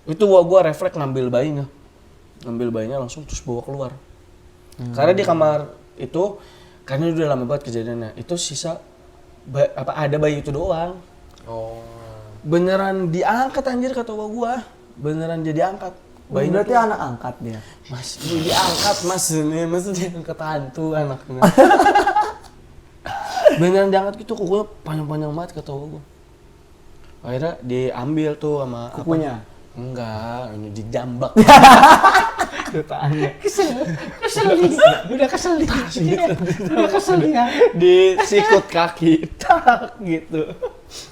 Itu wah gua refleks ngambil bayinya langsung terus bawa keluar. Karena di kamar itu karena udah lama banget kejadiannya. Itu sisa ada bayi itu doang. Oh. Beneran diangkat anjir kata gua. Beneran dia diangkat. Bayinya Berarti anak angkat dia. Mas, dia diangkat mas, ini maksudnya diangkat hantu anaknya. Beneran diangkat gitu, kukunya panjang-panjang banget kata gua. Akhirnya diambil tuh sama Kukunya? Enggak, ini dijambak. Udah kesel dia. Disikut kaki, tak gitu.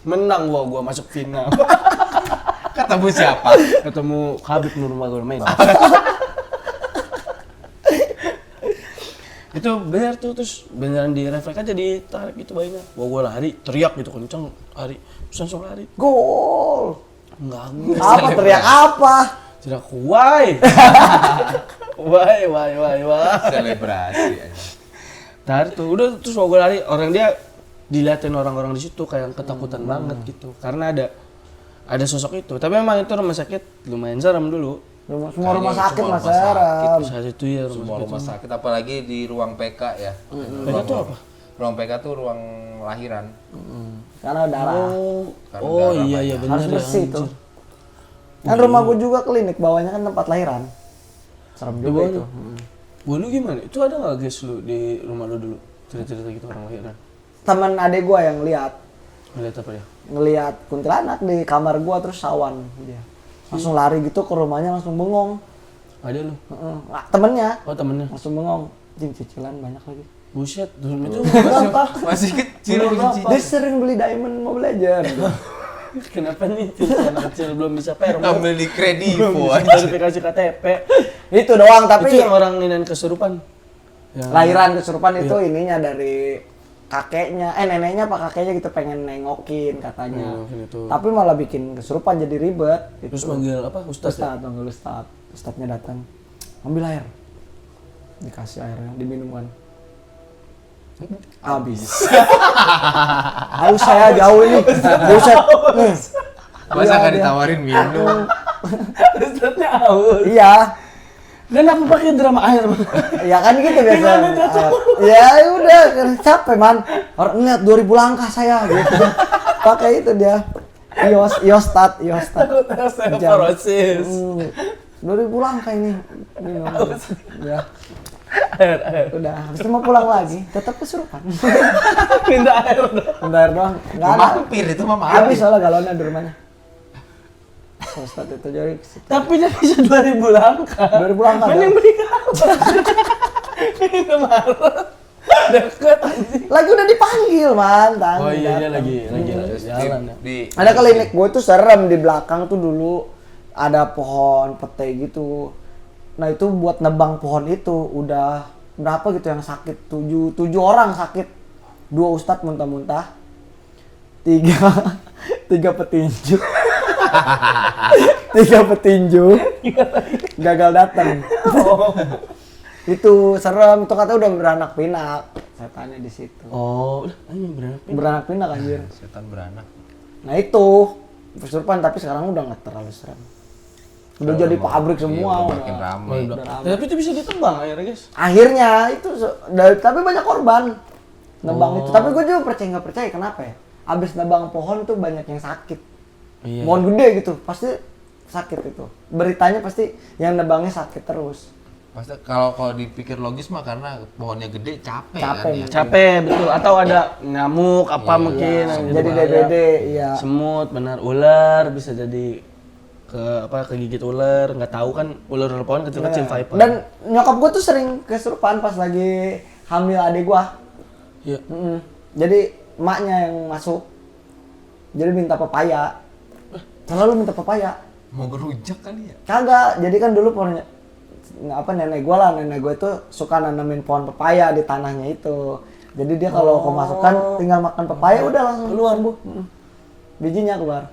Menang gua masuk final. Ketemu siapa? Ketemu Habib Nurmagomedov. Itu bener tuh, terus beneran direfleks aja ditarik gitu bayinya. Gua lari, teriak gitu kenceng, lari, terus langsung lari. Gol. Enggak gua. Apa teriak apa? Teriak why? Why. Selebrasi aja. Tarik tuh, udah terus gua lari, orang dia diliatin orang-orang di situ kayak ketakutan banget gitu. Karena ada sosok itu. Tapi memang itu rumah sakit lumayan seram dulu. Semua rumah Kayaknya sakit semua mas rumah sakit. Seram. Saat itu ya Semua rumah sakit, apalagi di ruang PK ya. PK tuh apa? Ruang PK tuh ruang lahiran. Karena darah. Karena Oh darah iya banyak. Harus benar ya. bersih tuh. anjir. Kan rumah gue juga klinik, bawahnya kan tempat lahiran. Serem Di juga bawah itu. lu? Gua lu gimana? Itu ada nggak guys lu di rumah lu dulu? Cerita-cerita gitu orang lahiran. Temen adek gue yang lihat, Ngeliat apa ya? ngelihat kuntilanak di kamar gue terus sawan dia. Langsung lari gitu ke rumahnya langsung bengong. Ada lu? Heeh. Nah, temennya Oh temennya? langsung bengong. Jing cicilan banyak lagi. Buset, dulu itu Kenapa? Masih kecil Dia sering beli diamond mau belajar. kenapa nih tuh anak kecil belum bisa permo? ngambil di kredivo Belum aja. bisa verifikasi KTP. Itu doang tapi Itu yang orang inian kesurupan. Yang lahiran kesurupan itu ininya dari kakeknya, neneknya apa kakeknya gitu pengen nengokin katanya. Nengokin itu. Tapi malah bikin kesurupan jadi ribet. Terus manggil apa? Ustaz ya? Ustadz, manggil Ustadz. Ustadznya datang, ambil air. Dikasih airnya, diminum kan. Habis. Haus saya jauh ini. Buset. Nih. Masa Iya, nggak dia. ditawarin minum? Ustaznya aus. Iya. Kenapa pakai drama air? Ya kan gitu biasa. Ya udah, capek man. Orang lihat 2000 langkah saya gitu. Pakai itu dia. Iostat. Takut osteoporosis. 2000 langkah ini. Minum. Ya. Air. Udah, habis itu mau pulang lagi, tetap kesurupan. Minta air dong. Bentar doang. Enggak ada. Mampir itu mah Habis mampir. soalnya galonnya di rumahnya. Ustadz itu jadi Tapi dia bisa 2000 langkah. 2000 langkah. Mending dah. beli kapal. Itu marah. Deket anjing. Lagi udah dipanggil, man. Tang, Oh iya dia datang. lagi Terus jalan ya. Ada klinik gue tuh serem di belakang tuh dulu ada pohon pete gitu. Nah itu buat nebang pohon itu udah berapa gitu yang sakit 7 orang sakit, 2 ustadz muntah-muntah, 3 petinju, 3 petinju gagal datang. Itu serem, itu katanya udah beranak pinak setannya di situ. Oh, udah anjing berapa? Beranak pinak anjir. Setan beranak. Nah itu kesurupan tapi sekarang udah nggak terlalu serem. Udah jadi pabrik semua. Iya, udah makin ramai. Tapi itu bisa ditebang akhirnya guys. Akhirnya itu tapi banyak korban nebang itu. Tapi gue juga percaya nggak percaya kenapa ya? Abis nebang pohon tuh banyak yang sakit. Iya. Pohon gede gitu pasti sakit itu. Beritanya pasti yang nebangnya sakit terus. Pasti kalau dipikir logis mah karena pohonnya gede capek kan Capek. ya. Capek betul atau ada nyamuk apa mungkin yang Jadi bahaya. DBD iya. Semut benar, ular bisa jadi kegigit ular, nggak tahu kan ular pohon kecil-kecil viper. Dan nyokap gue tuh sering kesurupan pas lagi hamil adik gua. Iya. Jadi emaknya yang masuk. Jadi minta pepaya. Selalu minta pepaya. Mau gerujak kali ya? Kagak. Jadi kan dulu pohon nenek gua itu suka nanamin pohon pepaya di tanahnya itu. Jadi dia kalau kemasukan tinggal makan pepaya udah langsung Keluar. sembuh. Bijinya keluar.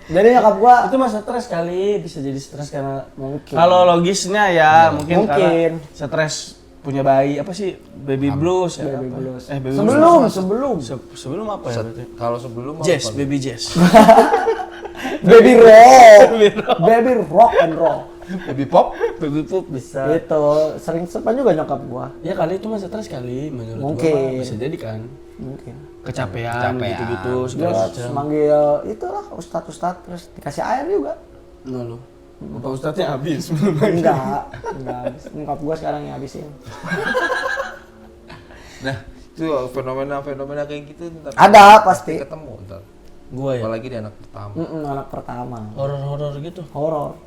Jadi nyokap gua Itu masa stres kali, bisa jadi stres karena mungkin. kalau logisnya ya mungkin mungkin. karena stres punya baby apa sih baby blues ya Baby apa? blues. Baby Sebelum sebelum apa ya berarti? Kalau sebelum mah Jazz, bukan. baby jazz. baby rock. Baby rock and roll. Baby pop? Baby poop bisa. Itu sering sempat juga nyokap gua. Ya kali itu mah stres kali menurut Mungkin. gua mah. Bisa jadi kan. Mungkin. Kecapean gitu-gitu Dia segala macam. manggil itulah ustadz terus dikasih air juga. Nah lu. Bapak ustadznya habis. Enggak habis. Nyokap gua sekarang yang habisin. Nah, itu fenomena kayak gitu ntar Ada pasti. ketemu ntar. Gua ya. Apalagi di anak pertama. Anak pertama. Horor-horor gitu. Horor.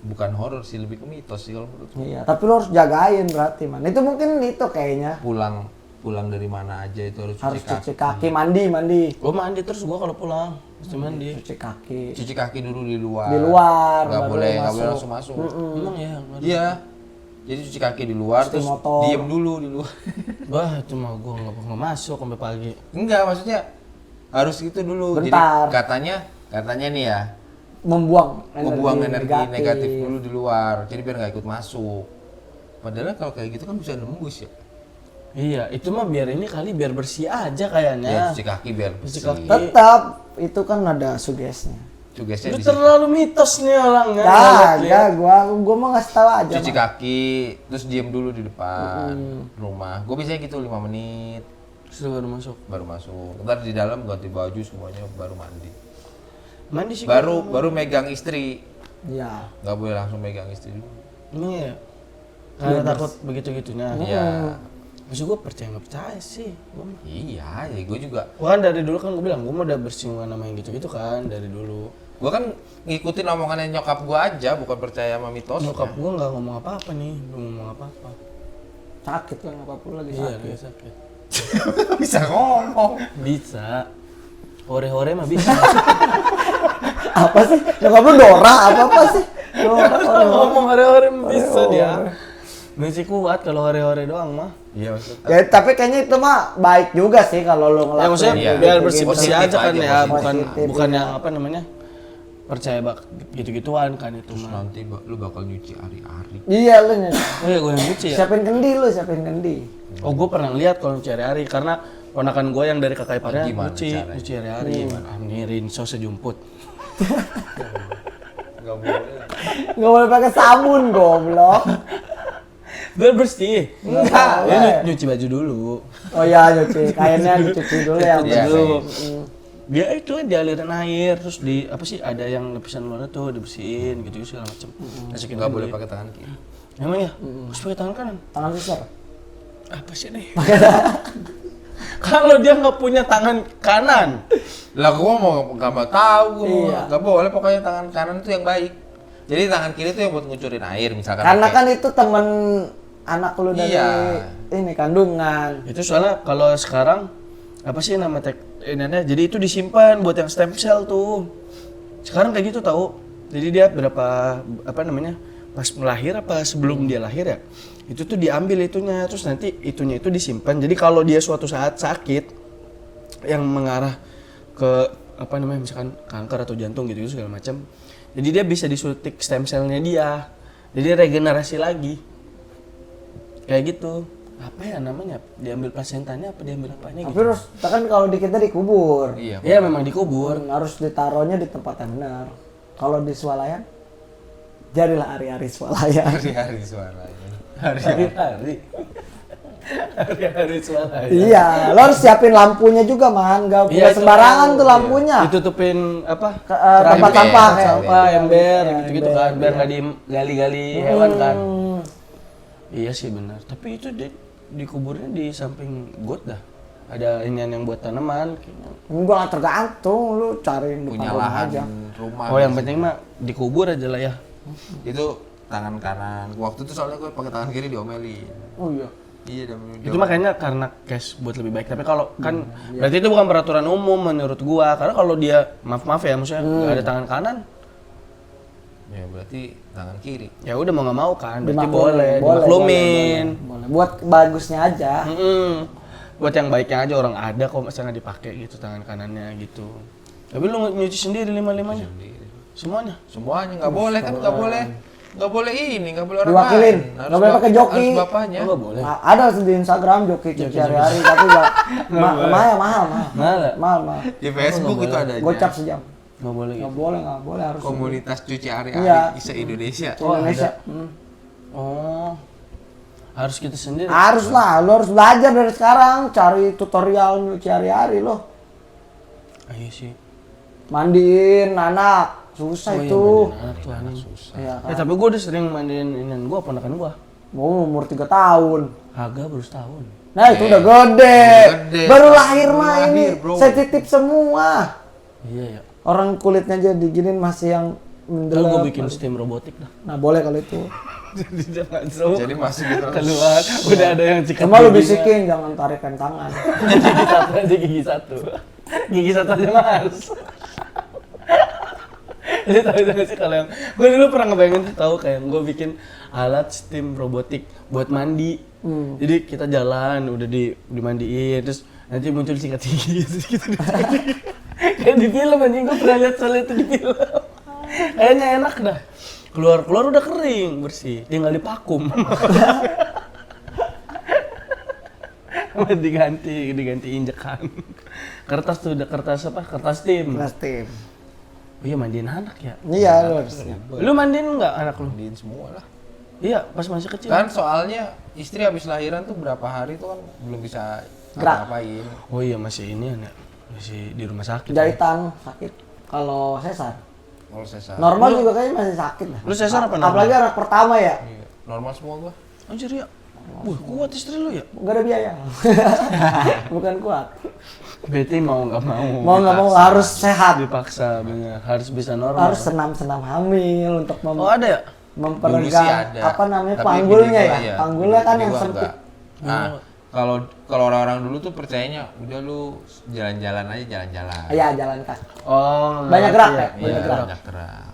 Bukan horor sih, lebih ke mitos sih kalau menurut gua. Iya, tapi lo harus jagain berarti, man. Itu mungkin itu kayaknya. Pulang dari mana aja itu harus Harus cuci cuci kaki, mandi. Gua mandi terus gua kalau pulang mesti mandi. Cuci kaki. Cuci kaki dulu di luar. Di luar, Nggak baru boleh masuk. langsung masuk. Emang ya. Iya. Jadi cuci kaki di luar, Cuci terus motor. diem dulu di luar. Wah, itu mah gua nggak masuk sampai pagi. Enggak, maksudnya harus gitu dulu. Bentar. Jadi katanya nih ya, Membuang energi negatif dulu di luar. Jadi biar nggak ikut masuk. Padahal kalau kayak gitu kan bisa nembus ya. Iya, itu mah biar ini kali biar bersih aja Ya, kayaknya. cuci kaki biar Cuci bersih. kaki. Tetap itu kan ada sugesnya. Tugasnya Lu di situ. terlalu mitos nih orangnya. Enggak, gua mau ngasih tahu aja. Cuci Mak. kaki, terus diem dulu di depan rumah. Gue biasanya gitu 5 menit Terus baru masuk. baru masuk. Ntar di dalam ganti baju semuanya baru mandi. Mandi sih. Baru megang istri. Iya. Nggak boleh langsung megang istri dulu. Emang ya. Karena takut begitu-gitunya. Iya. Maksud gue percaya nggak percaya sih. Gua mah. Iya, ya gue juga. Gua kan dari dulu kan gue bilang gue mah udah bersinggungan sama yang gitu-gitu kan dari dulu. Gue kan ngikutin omongannya nyokap gue aja, bukan percaya sama mitos. Nyokap gue nggak ngomong apa-apa nih, belum ngomong apa-apa. Sakit kan apapun lagi Iya, sakit. lagi sakit. Bisa ngomong. Bisa. Hore-hore mah bisa. Apa sih? Nyokap lu Dora apa sih? Dora. Ngomong hore-hore mah bisa dia. Masih kuat kalau hore-hore doang mah. Iya maksudnya. Ya, tapi kayaknya itu mah baik juga sih kalau lo ngelakuin. Ya maksudnya Iya. biar gitu. bersih-bersih Positif aja kan aja, ya, positif. bukan Iya. yang apa namanya? Percaya gitu-gituan kan itu Terus mah. nanti lu bakal nyuci hari-hari. Iya lu nih. Oh iya gue yang lucu ya. Siapin kendi lu, siapin kendi. Oh gue pernah lihat kalau nyuci hari-hari karena ponakan gue yang dari kakak iparnya Gimana caranya? nyuci hari-hari. Ini Rinso sejumput. Gak boleh. Nggak boleh pakai sabun, goblok. Biar bersih. Enggak. Ya nyuci baju dulu. Oh iya, nyuci kainnya dicuci dulu yang Iya, bersih. dulu. Dia itu kan dialirin air terus di apa sih ada yang lapisan luarnya tuh dibersihin gitu segala macam. Masukin Gak kendi. boleh pakai tangan kiri. Emang ya? Harus pakai tangan kanan. Tangan susah. Apa sih nih? Kalau dia nggak punya tangan kanan, Lah gua mau gak tahu, Iya. gak boleh pokoknya tangan kanan itu yang baik. Jadi tangan kiri itu yang buat ngucurin air misalkan. Karena pakai- kan itu temen anak lu dari Iya. ini kandungan. itu soalnya kalau sekarang apa sih nama jadi itu disimpan buat yang stem cell tuh. Sekarang kayak gitu tahu. Jadi dia berapa apa namanya pas melahir apa sebelum dia lahir ya itu tuh diambil itunya terus nanti itunya itu disimpan. Jadi kalau dia suatu saat sakit yang mengarah ke apa namanya misalkan kanker atau jantung gitu segala macam. Jadi dia bisa disuntik stem cellnya dia. Jadi regenerasi lagi. Kayak gitu. Apa ya namanya? Diambil plasentannya apa diambil apanya Tapi gitu. terus kan kalau di kita dikubur. Iya. Iya memang dikubur. Harus ditaruhnya di tempat yang benar. Kalau di swalayan, jadilah hari-hari swalayan. Hari-hari suaranya. Hari-hari. Hari-hari suara. Iya, lo harus siapin lampunya juga, man. Gak boleh Iya, itu sembarangan tahu. tuh lampunya. Ditutupin apa? Tempat Ember, sampah, Sampah, ember, Iya, gitu-gitu ember, kan. Biar iya. nggak digali-gali hewan kan. Iya sih benar. Tapi itu dikuburnya di samping got dah. Ada inian yang buat tanaman. kayaknya. Enggak lah, tergantung lu cari di Punya depan rumah lahan aja. rumah. Oh yang penting mah dikubur aja lah ya. Itu tangan kanan. Waktu itu soalnya gue pakai tangan kiri diomelin. Oh iya. Iya, Itu makanya karena cash buat lebih baik. Tapi kalau kan berarti itu bukan peraturan umum menurut gua. Karena kalau dia maaf ya maksudnya nggak ada tangan kanan, Ya berarti tangan kiri. ya udah mau nggak mau kan. Berarti Dimaklumin, boleh, boleh, dimaklumin. Boleh. Buat bagusnya aja. Buat yang baiknya aja orang ada kok masa nggak dipakai gitu tangan kanannya gitu. Tapi lu nyuci sendiri lima-limanya? Sendiri. Semuanya? Semuanya nggak boleh kan nggak boleh. Nggak boleh ini, nggak boleh orang Diwakilin. lain. Nggak boleh pakai joki. Harus bapaknya. Oh, nggak boleh. Nah, ada di Instagram joki cuci hari-hari tapi mahal. Mahal ya? Mahal. Di Facebook itu ada aja. Gocap sejam. Nggak boleh gitu. Nggak boleh harus Komunitas cuci Iya. hari-hari se-Indonesia. Indonesia. Oh, harus kita sendiri. Harus lah, lo harus belajar dari sekarang, cari tutorial nyuci hari-hari lo. Iya sih. Mandiin anak, susah Oh iya, itu. mandiin anak tuh aneh. Iya kan. Tapi gue udah sering mandiin inian gue, ponakan gue. Mau umur 3 tahun. Agak baru setahun. Nah itu udah gede. gede. Baru lahir mah Lahir, ini bro. sensitif semua. Iya ya. Orang kulitnya aja diginin masih yang Kalau gue mendelep. bikin steam robotik dah. Nah boleh kalau itu. Jadi jangan jauh. Jadi masih gitu. Keluar, udah ada yang cikat Cuma lu giginya. bisikin jangan tarikan tangan. Gigi satu aja, gigi satu. Gigi satu aja mas. Jadi tahu gak sih kalau yang gue dulu pernah ngebayangin tuh tahu kayak gue bikin alat steam robotik buat mandi. Jadi kita jalan udah dimandiin terus nanti muncul sikat gigi terus gitu. Kayak di film anjing, gue pernah lihat soal itu di film. Kayaknya enak dah. Keluar udah kering bersih, tinggal dipakum. diganti injekan. Kertas tuh udah kertas apa? Kertas tim. Plastik. Oh iya mandiin anak ya. Iya lu harusnya. Lu mandiin nggak anak lu? Mandiin semua lah. Iya, pas masih kecil. Kan soalnya istri habis lahiran tuh berapa hari tuh kan belum bisa Gerak. ngapain. Oh iya masih ini ya. Masih di rumah sakit. Jahitan sakit. Kalau sesar. Kalau sesar. Normal juga kayaknya masih sakit lah. Lu sesar apa normal? Apalagi anak pertama ya. Iya, normal semua gua. Anjir ya. Wah, kuat istri lu ya. Gak ada biaya. Bukan kuat. Berarti mau nggak mau. Mau nggak mau harus sehat. Dipaksa bener. Harus bisa normal. Harus senam-senam hamil untuk Oh ada ya? Dulu sih memperenggang ada. apa namanya Tapi panggulnya bini ya. gua iya. Panggulnya kan Bini yang gua sempit. enggak. Nah, kalau orang-orang dulu tuh percayanya udah lu jalan-jalan aja jalan-jalan. Iya jalan kaki. Oh. Banyak ngerti gerak ya? ya? Iya, Banyak gerak. banyak gerak.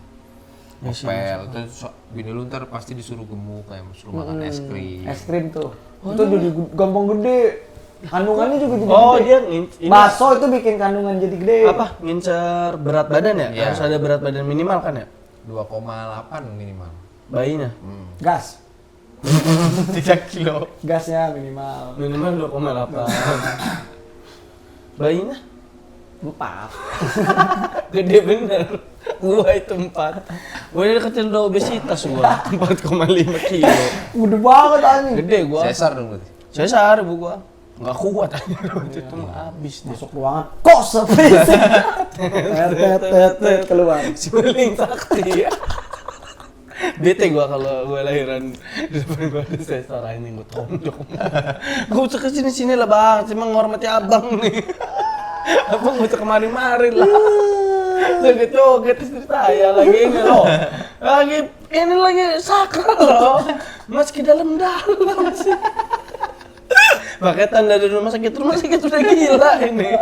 Ya sih, Opel, terus bini lu ntar pasti disuruh gemuk kayak suruh makan es krim. Es krim tuh. Itu jadi gampang gede. Kandungannya juga jadi Oh gede. dia ini Bakso itu bikin kandungan jadi gede. apa? Ngincer berat badan ya? Iya. Harus ada berat badan minimal kan ya? 2,8 minimal. Bayinya. Gas. 3 kilo. Gasnya minimal. Minimal 2,8. Bayinya 4. gede bener. Gua itu 4. Gua dari kecil udah obesitas gua. 4,5 kilo. Gede banget anjing. Gede gua. Sesar dong berarti. Sesar ibu gua. Nggak kuat aja waktu itu mah habis dia. Masuk ruangan. Kok sepi? Tet keluar. Suling sakti. Bete gua kalau gua lahiran di depan gua ada sesar anjing gua tonjok. Gua usah kesini-sini lah bang, cuma menghormati abang nih. Abang gua usah kemari-mari lah. Joget-joget istri saya lagi ini loh. Ini lagi sakral loh. Meski dalam-dalam sih. Pakai tanda dari rumah sakit udah gila ini.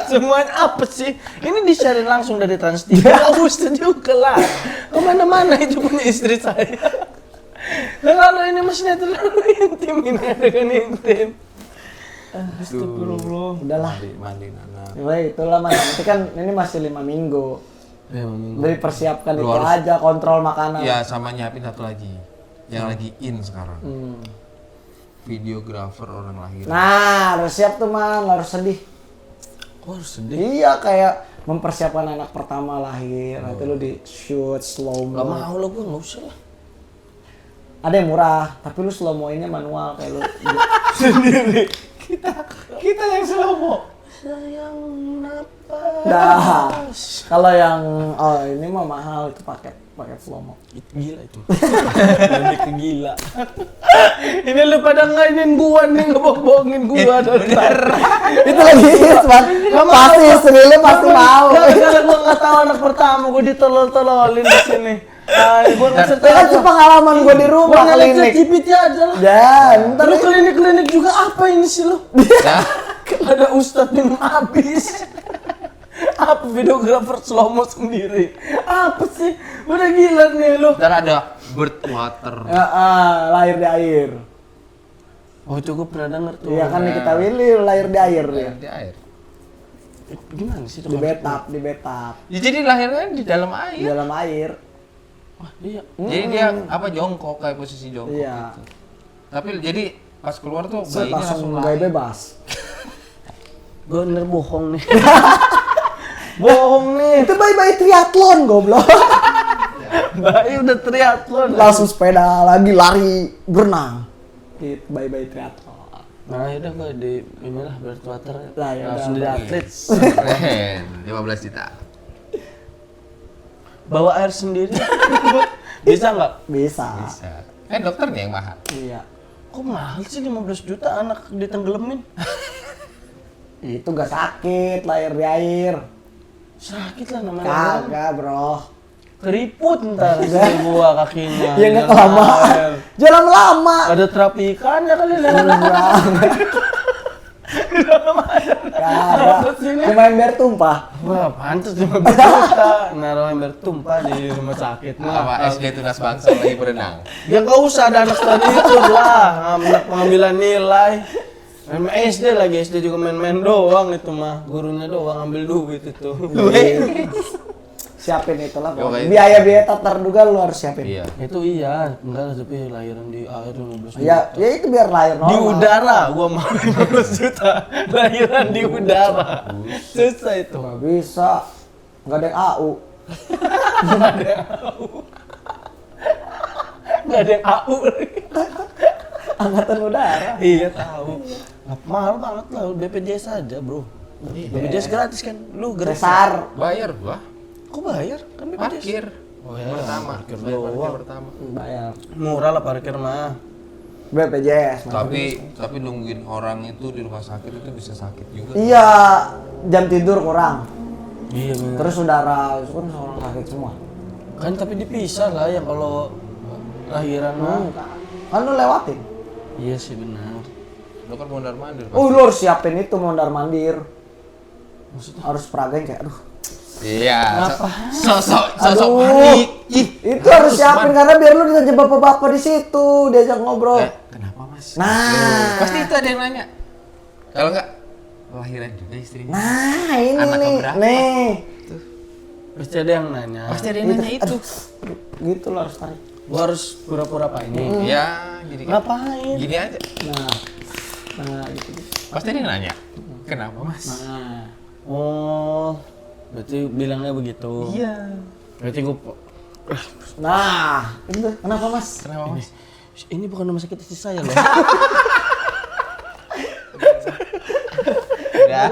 Semuanya apa sih? Ini disiarin langsung dari Trans TV. Gak usah juga lah. Kemana-mana itu punya istri saya. Dan kalau ini masih terlalu intim ini adegan intim. Astagfirullah. Udahlah. Mandi anak. Ya itulah mas. Nanti kan ini masih 5 minggu. Ya, minggu. Jadi persiapkan Lu itu harus- aja kontrol makanan. Ya sama nyiapin satu lagi. Yang lagi in sekarang. Videografer orang lahiran. Nah, harus siap tuh man, harus sedih. Kok harus sedih? Iya kayak mempersiapkan anak pertama lahir, nanti lu di shoot slow Gak mo. mau lah gua, gak usah lah. Ada yang murah, tapi lu slow mo-nya manual kayak lu. Sendiri. Kita yang slow mo. Sayang napas. Dah. Kalau yang ini mah mahal itu pakai slow mo. Itu gila itu. Lebih ke gila. Ini lu pada ngainin gua nih, ngebohongin gua dari tadi. Itu lagi hits, man. Pasti istri lu pasti mau. Gara-gara gua nggak tahu anak pertama gua ditolol-tololin di sini. Gua nggak Itu kan cuma pengalaman gua di rumah Gua ngeliat klinik. ChatGPT aja lah. Dan ntar Lu klinik-klinik juga apa ini sih lu? Ya, Ada ustadz minum habis. Apa videografer slow mo sendiri? Apa sih? Udah gila nih lu. ntar ada bird water. ya, lahir di air. Oh itu gue pernah denger tuh. Iya kan Nikita Willy lahir di air ya. Di air. Gimana sih itu? Di betap, di betap. Ya, jadi lahirnya di dalam Di air. dalam air. Wah iya. Jadi dia apa jongkok kayak posisi jongkok Iya. gitu. Tapi jadi pas keluar tuh Set bayinya langsung langsung gaya lahir. bebas. Gue bener bohong nih. Bohong nih. Itu bayi bayi triathlon goblok. Bayi udah triathlon. Langsung sepeda lagi lari berenang. Gitu bayi triathlon. Nah, yaudah gue di inilah bertuater. Lah, ya Langsung udah. jadi atlet. Keren, 15 juta. Bawa air sendiri. Bisa nggak? Bisa. Bisa. Dokter nih yang mahal. Iya. Kok mahal sih 15 juta anak ditenggelamin? Itu gak sakit lahir di air. Sakit lah namanya. Kagak, Bro. Keriput ntar gua kakinya. Ya nggak kelamaan. Jangan lama. Ada terapi ikannya kali lah. Kagak. Cuma ember tumpah. Wah, pantas 15 juta. Naruh ember tumpah di rumah sakit. Apa SD Tunas Bangsa lagi berenang? Ya nggak usah ada anak tadi itu lah. Anak pengambilan nilai. Main SD lagi, SD juga main-main doang itu mah. Gurunya doang ambil duit itu. Siapin itulah. Yo, kayak- Biaya-biaya tak terduga lu harus siapin. Iya. Itu iya, enggak lah tapi lahiran di air 15 juta. Ya itu biar lahir normal. Di udara gua mau 15 juta. Lahiran di udara. Susah itu. Nggak bisa. Nggak ada yang AU. Enggak ada yang AU lagi. Angkatan udara. Iya tahu. Mahal banget lah BPJS aja, Bro. BPJS gratis kan? Lu gratis. Besar. Bayar gua. Kok bayar? Kan BPJS. Parkir. Oh ya, Pertama. parkir Bayar doang. parkir pertama. Bayar. Murah lah parkir mah. BPJS. Tapi nungguin orang itu di rumah sakit itu bisa sakit juga. Iya, jam tidur kurang. Iya benar. Terus udara itu kan orang sakit semua. Kan tapi dipisah lah yang kalau lahiran mah. Kan lu lewatin. Iya sih benar. Lu kan mondar mandir. Oh, lu harus siapin itu mondar mandir. Harus peragain kayak aduh. Iya. Sosok Aduh. panik. Ih. Itu harus siapin karena biar lu bisa bapak-bapak di situ diajak ngobrol. Kenapa Mas? Nah. Pasti itu ada yang nanya. Kalau enggak lahiran juga istrinya. Nah, ini Anak nih. keberapa? Nih. Pasti ada yang nanya. Pasti ada yang nanya itu. Gitu lo harus tarik. Gua harus pura-pura apa ini? Ya, jadi kan. Ngapain? Gini aja. Nah gitu. Pasti ada yang nanya. Kenapa Mas? Nah. Oh, berarti bilangnya begitu. Iya. Berarti gua Nah, itu kenapa Mas? Kenapa Mas? ini bukan rumah sakit istri saya loh. Udah.